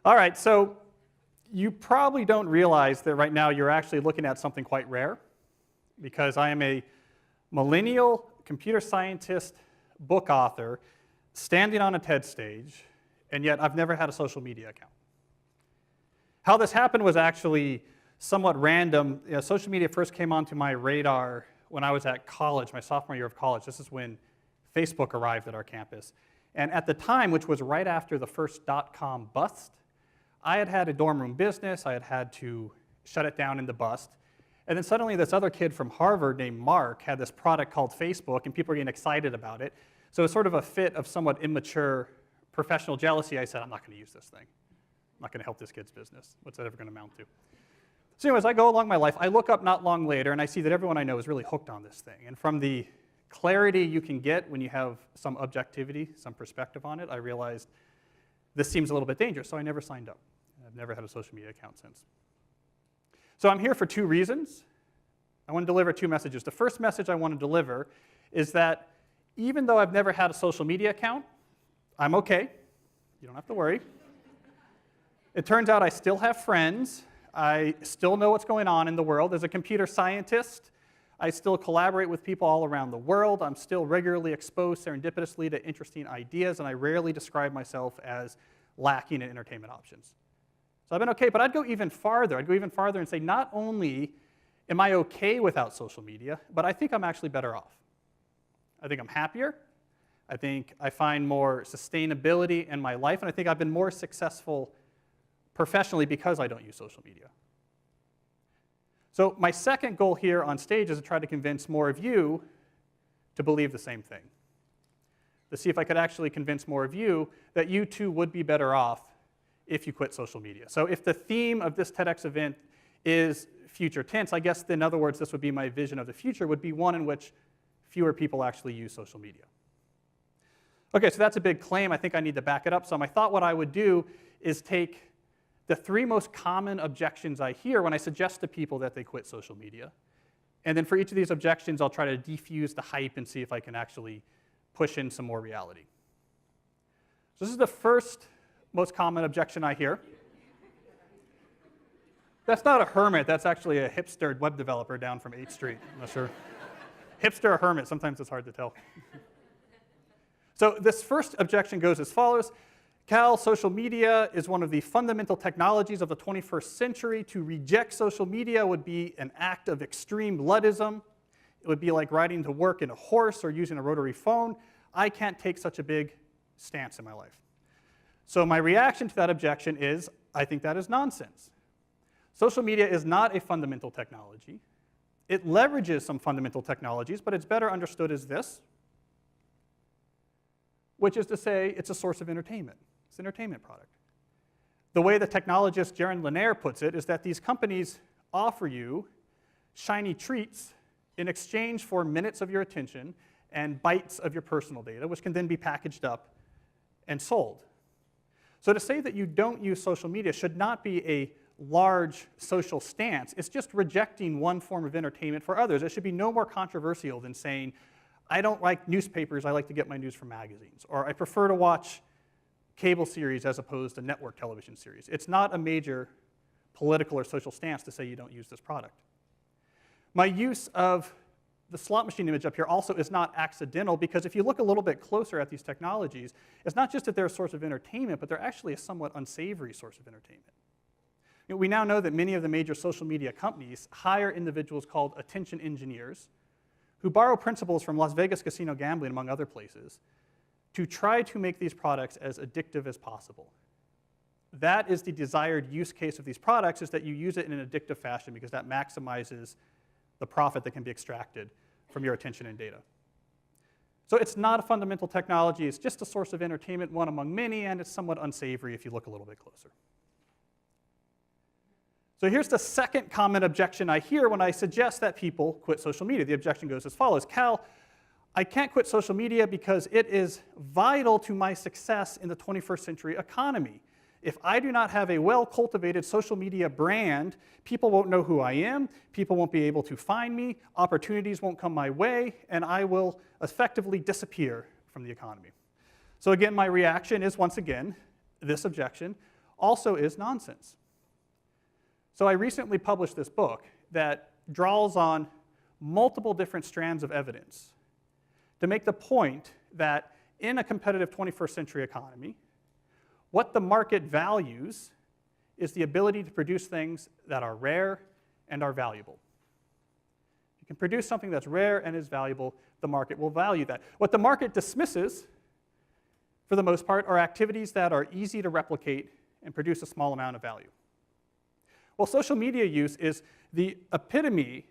All right, so you probably don't realize that right now you're actually looking at something quite rare, because I am a millennial computer scientist, book author, standing on a TED stage, and yet I've never had a social media account. How this happened was actually somewhat random. Social media first came onto my radar when I was at college, my sophomore year of college. This is when Facebook arrived at our campus. And at the time, which was right after the first dot-com bust, I had had a dorm room business. I had had to shut it down in the bust. And then suddenly this other kid from Harvard named Mark had this product called Facebook, and people were getting excited about it. So it was sort of a fit of somewhat immature professional jealousy. I said, I'm not going to use this thing. I'm not going to help this kid's business. What's that ever going to amount to? So anyways, I go along my life. I look up not long later, and I see that everyone I know is really hooked on this thing. And from the clarity you can get when you have some objectivity, some perspective on it, I realized this seems a little bit dangerous, so I never signed up. I've never had a social media account since. So I'm here for two reasons. I want to deliver two messages. The first message I want to deliver is that even though I've never had a social media account, I'm okay. You don't have to worry. It turns out I still have friends. I still know what's going on in the world. As a computer scientist, I still collaborate with people all around the world. I'm still regularly exposed serendipitously to interesting ideas, and I rarely describe myself as lacking in entertainment options. So I've been okay, but I'd go even farther. I'd go even farther and say not only am I okay without social media, but I think I'm actually better off. I think I'm happier. I think I find more sustainability in my life, and I think I've been more successful professionally because I don't use social media. So my second goal here on stage is to try to convince more of you to believe the same thing. To see if I could actually convince more of you that you too would be better off if you quit social media. So if the theme of this TEDx event is future tense, I guess in other words, this would be my vision of the future, would be one in which fewer people actually use social media. Okay, so that's a big claim. I think I need to back it up some. I thought what I would do is take the three most common objections I hear when I suggest to people that they quit social media. And then for each of these objections, I'll try to defuse the hype and see if I can actually push in some more reality. So this is the first most common objection I hear. That's not a hermit. That's actually a hipster web developer down from 8th Street. I'm not sure. Hipster or hermit, sometimes it's hard to tell. So this first objection goes as follows. Cal, social media is one of the fundamental technologies of the 21st century. To reject social media would be an act of extreme Luddism. It would be like riding to work in a horse or using a rotary phone. I can't take such a big stance in my life. So my reaction to that objection is, I think that is nonsense. Social media is not a fundamental technology. It leverages some fundamental technologies, but it's better understood as this, which is to say it's a source of entertainment. It's an entertainment product. The way the technologist Jaron Lanier puts it is that these companies offer you shiny treats in exchange for minutes of your attention and bytes of your personal data, which can then be packaged up and sold. So to say that you don't use social media should not be a large social stance. It's just rejecting one form of entertainment for others. It should be no more controversial than saying, I don't like newspapers, I like to get my news from magazines, or I prefer to watch cable series as opposed to network television series. It's not a major political or social stance to say you don't use this product. My use of the slot machine image up here also is not accidental, because if you look a little bit closer at these technologies, it's not just that they're a source of entertainment, but they're actually a somewhat unsavory source of entertainment. We now know that many of the major social media companies hire individuals called attention engineers who borrow principles from Las Vegas casino gambling, among other places, to try to make these products as addictive as possible. That is the desired use case of these products, is that you use it in an addictive fashion because that maximizes the profit that can be extracted from your attention and data. So it's not a fundamental technology. It's just a source of entertainment, one among many, and it's somewhat unsavory if you look a little bit closer. So here's the second common objection I hear when I suggest that people quit social media. The objection goes as follows. Cal, I can't quit social media because it is vital to my success in the 21st century economy. If I do not have a well-cultivated social media brand, people won't know who I am, people won't be able to find me, opportunities won't come my way, and I will effectively disappear from the economy. So again, my reaction is, once again, this objection. also is nonsense. So I recently published this book that draws on multiple different strands of evidence to make the point that in a competitive 21st century economy, what the market values is the ability to produce things that are rare and are valuable. If you can produce something that's rare and is valuable, the market will value that. What the market dismisses, for the most part, are activities that are easy to replicate and produce a small amount of value. Well, social media use is the epitome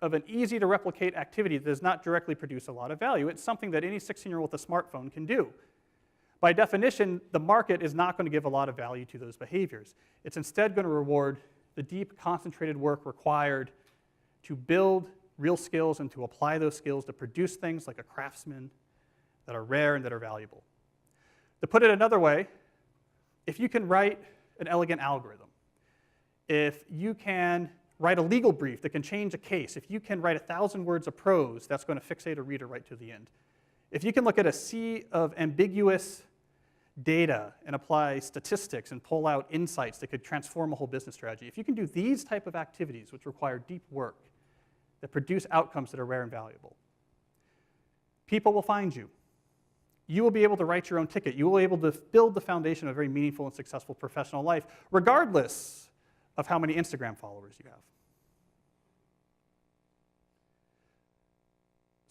of an easy-to-replicate activity that does not directly produce a lot of value. It's something that any 16-year-old with a smartphone can do. By definition, the market is not going to give a lot of value to those behaviors. It's instead going to reward the deep, concentrated work required to build real skills and to apply those skills to produce things like a craftsman that are rare and that are valuable. To put it another way, if you can write an elegant algorithm, if you can write a legal brief that can change a case, if you can write 1,000 words of prose that's going to fixate a reader right to the end, if you can look at a sea of ambiguous data and apply statistics and pull out insights that could transform a whole business strategy, if you can do these type of activities which require deep work that produce outcomes that are rare and valuable, people will find you. You will be able to write your own ticket. You will be able to build the foundation of a very meaningful and successful professional life, regardless of how many Instagram followers you have.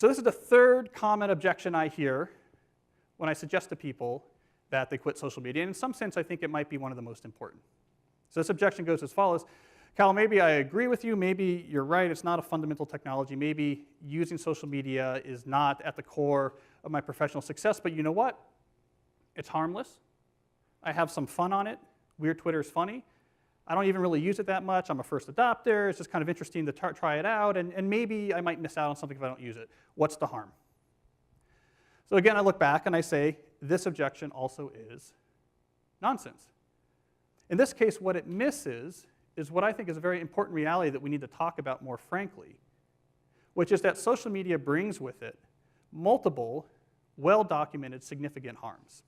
So this is the third common objection I hear when I suggest to people that they quit social media. And in some sense, I think it might be one of the most important. So this objection goes as follows. Cal, maybe I agree with you. Maybe you're right. It's not a fundamental technology. Maybe using social media is not at the core of my professional success. But you know what? It's harmless. I have some fun on it. Weird Twitter is funny. I don't even really use it that much. I'm a first adopter. It's just kind of interesting to try it out. And maybe I might miss out on something if I don't use it. What's the harm? So again, I look back and I say, this objection also is nonsense. In this case, what it misses is what I think is a very important reality that we need to talk about more frankly, which is that social media brings with it multiple, well-documented, significant harms.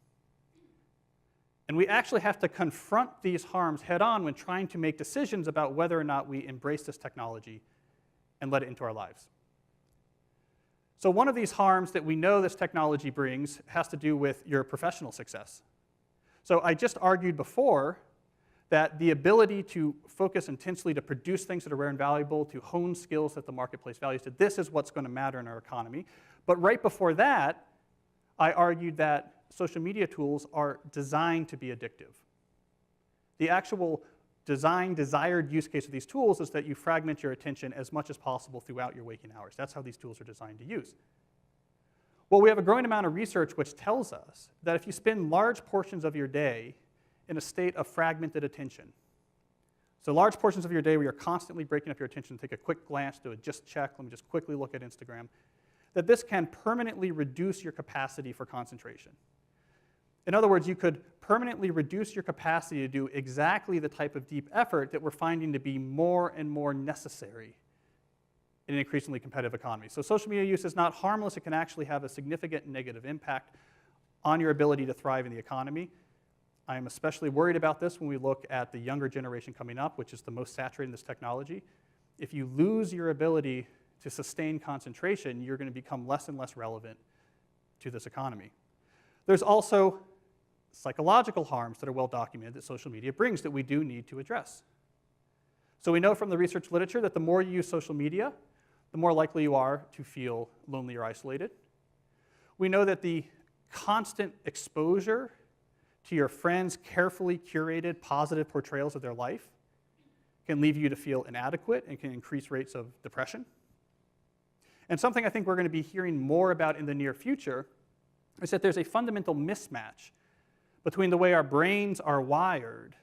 And we actually have to confront these harms head-on when trying to make decisions about whether or not we embrace this technology and let it into our lives. So one of these harms that we know this technology brings has to do with your professional success. So I just argued before that the ability to focus intensely to produce things that are rare and valuable, to hone skills that the marketplace values, that this is what's going to matter in our economy. But right before that, I argued that social media tools are designed to be addictive. The actual desired use case of these tools is that you fragment your attention as much as possible throughout your waking hours. That's how these tools are designed to use. Well, we have a growing amount of research which tells us that if you spend large portions of your day in a state of fragmented attention, so large portions of your day where you're constantly breaking up your attention, take a quick glance, do a just check, let me just quickly look at Instagram, that this can permanently reduce your capacity for concentration. In other words, you could permanently reduce your capacity to do exactly the type of deep effort that we're finding to be more and more necessary in an increasingly competitive economy. So social media use is not harmless. It can actually have a significant negative impact on your ability to thrive in the economy. I am especially worried about this when we look at the younger generation coming up, which is the most saturated in this technology. If you lose your ability to sustain concentration, you're going to become less and less relevant to this economy. There's also psychological harms that are well documented that social media brings that we do need to address. So we know from the research literature that the more you use social media, the more likely you are to feel lonely or isolated. We know that the constant exposure to your friends' carefully curated positive portrayals of their life can leave you to feel inadequate and can increase rates of depression. And something I think we're going to be hearing more about in the near future is that there's a fundamental mismatch between the way our brains are wired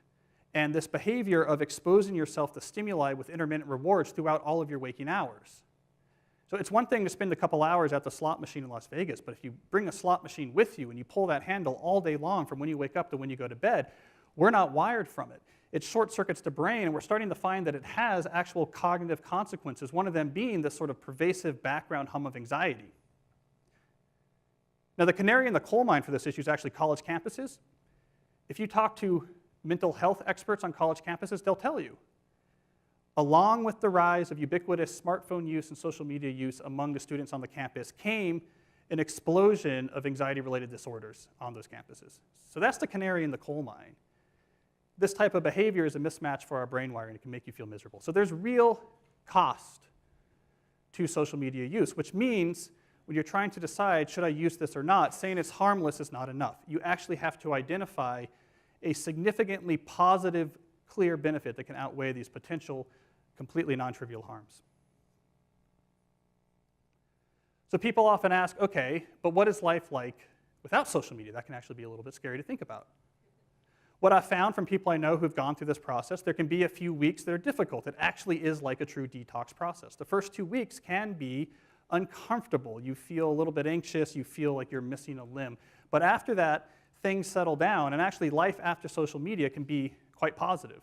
and this behavior of exposing yourself to stimuli with intermittent rewards throughout all of your waking hours. So it's one thing to spend a couple hours at the slot machine in Las Vegas, but if you bring a slot machine with you and you pull that handle all day long from when you wake up to when you go to bed, we're not wired from it. It short circuits the brain, and we're starting to find that it has actual cognitive consequences, one of them being this sort of pervasive background hum of anxiety. Now, the canary in the coal mine for this issue is actually college campuses. If you talk to mental health experts on college campuses, they'll tell you. Along with the rise of ubiquitous smartphone use and social media use among the students on the campus came an explosion of anxiety-related disorders on those campuses. So that's the canary in the coal mine. This type of behavior is a mismatch for our brain wiring. It can make you feel miserable. So there's real cost to social media use, which means when you're trying to decide, should I use this or not, saying it's harmless is not enough. You actually have to identify a significantly positive, clear benefit that can outweigh these potential completely non-trivial harms. So people often ask, okay, but what is life like without social media? That can actually be a little bit scary to think about. What I've found from people I know who've gone through this process, there can be a few weeks that are difficult. It actually is like a true detox process. The first 2 weeks can be uncomfortable. You feel a little bit anxious. You feel like you're missing a limb. But after that, things settle down, and actually life after social media can be quite positive.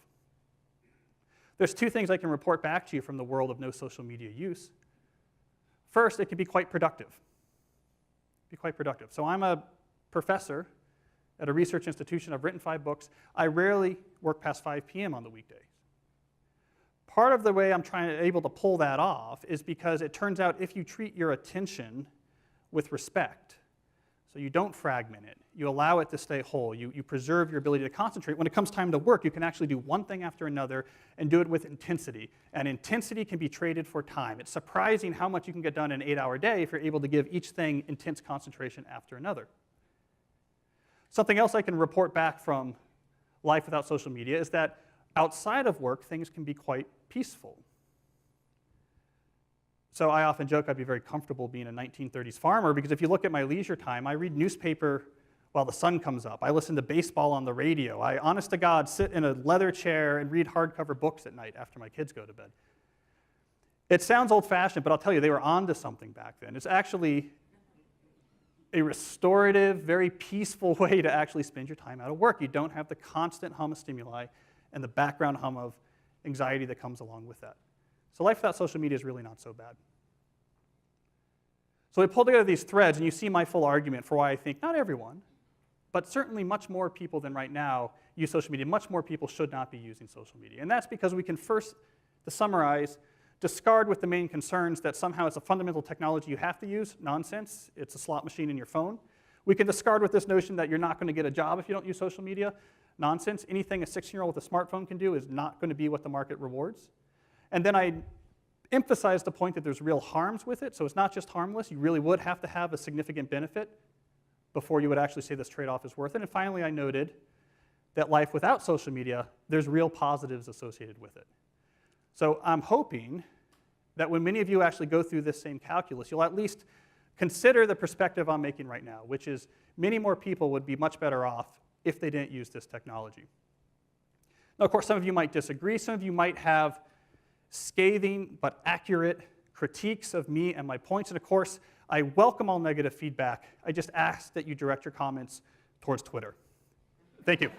There's 2 things I can report back to you from the world of no social media use. First, it can be quite productive. So I'm a professor at a research institution. I've written 5 books. I rarely work past 5 p.m. on the weekdays. Part of the way I'm able to pull that off is because it turns out if you treat your attention with respect, so you don't fragment it, you allow it to stay whole, you preserve your ability to concentrate. When it comes time to work, you can actually do one thing after another and do it with intensity. And intensity can be traded for time. It's surprising how much you can get done in an 8-hour day if you're able to give each thing intense concentration after another. Something else I can report back from life without social media is that outside of work, things can be quite peaceful. So I often joke I'd be very comfortable being a 1930s farmer because if you look at my leisure time, I read newspaper while the sun comes up. I listen to baseball on the radio. I, honest to God, sit in a leather chair and read hardcover books at night after my kids go to bed. It sounds old-fashioned, but I'll tell you, they were onto something back then. It's actually a restorative, very peaceful way to actually spend your time out of work. You don't have the constant hum of stimuli and the background hum of anxiety that comes along with that. So life without social media is really not so bad. So we pull together these threads, and you see my full argument for why I think not everyone, but certainly much more people than right now use social media. Much more people should not be using social media. And that's because we can first, to summarize, discard with the main concerns that somehow it's a fundamental technology you have to use. Nonsense. It's a slot machine in your phone. We can discard with this notion that you're not going to get a job if you don't use social media. Nonsense. Anything a 16-year-old with a smartphone can do is not going to be what the market rewards. And then I emphasize the point that there's real harms with it, so it's not just harmless. You really would have to have a significant benefit before you would actually say this trade-off is worth it. And finally, I noted that life without social media, there's real positives associated with it. So I'm hoping that when many of you actually go through this same calculus, you'll at least consider the perspective I'm making right now, which is many more people would be much better off if they didn't use this technology. Now, of course, some of you might disagree. Some of you might have scathing but accurate critiques of me and my points. And of course, I welcome all negative feedback. I just ask that you direct your comments towards Twitter. Thank you.